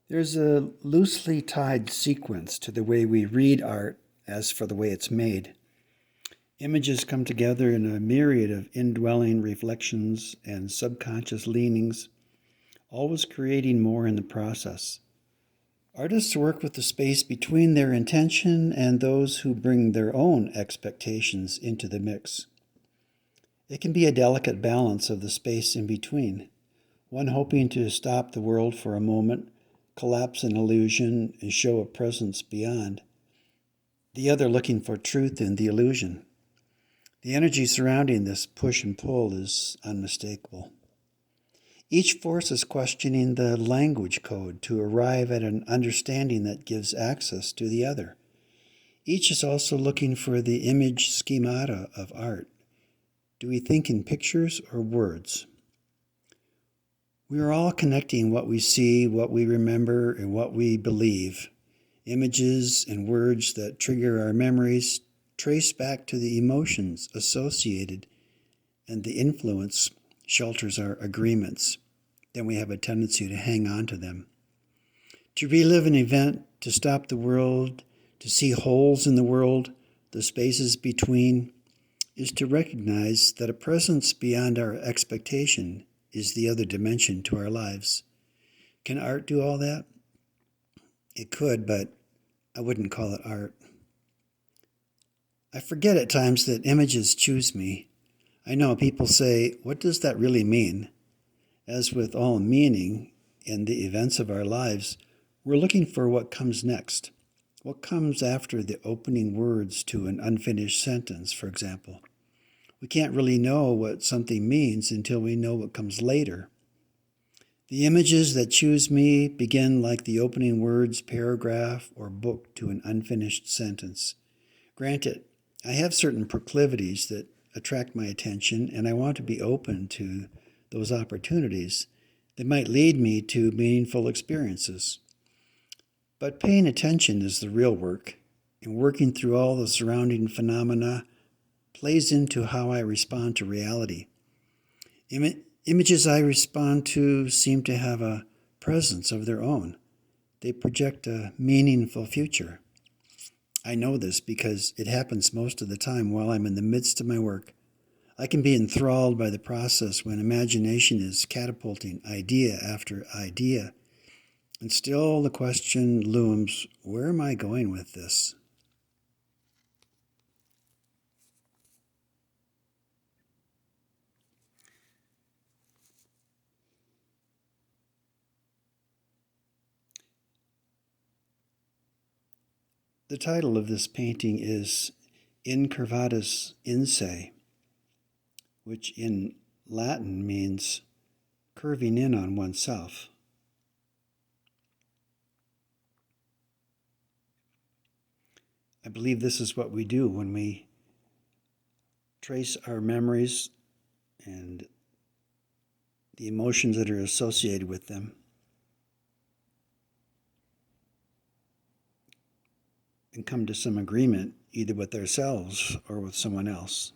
There's a loosely tied sequence to the way we read art as for the way it's made. Images come together in a myriad of indwelling reflections and subconscious leanings, always creating more in the process. Artists work with the space between their intention and those who bring their own expectations into the mix. It can be a delicate balance of the space in between, one hoping to stop the world for a moment, collapse an illusion, and show a presence beyond, the other looking for truth in the illusion. The energy surrounding this push and pull is unmistakable. Each force is questioning the language code to arrive at an understanding that gives access to the other. Each is also looking for the image schemata of art. Do we think in pictures or words? We are all connecting what we see, what we remember, and what we believe. Images and words that trigger our memories trace back to the emotions associated, and the influence shelters our agreements. Then we have a tendency to hang on to them. To relive an event, to stop the world, to see holes in the world, the spaces between, is to recognize that a presence beyond our expectation is the other dimension to our lives. Can art do all that? It could, but I wouldn't call it art. I forget at times that images choose me. I know people say, what does that really mean? As with all meaning in the events of our lives, we're looking for what comes next. What comes after the opening words to an unfinished sentence, for example? We can't really know what something means until we know what comes later. The images that choose me begin like the opening words, paragraph, or book to an unfinished sentence. Granted, I have certain proclivities that attract my attention, and I want to be open to those opportunities that might lead me to meaningful experiences. But paying attention is the real work, and working through all the surrounding phenomena plays into how I respond to reality. Images I respond to seem to have a presence of their own. They project a meaningful future. I know this because it happens most of the time while I'm in the midst of my work. I can be enthralled by the process when imagination is catapulting idea after idea, and still the question looms, where am I going with this? The title of this painting is Incurvatus In Se, which in Latin means curving in on oneself. I believe this is what we do when we trace our memories and the emotions that are associated with them and come to some agreement either with ourselves or with someone else.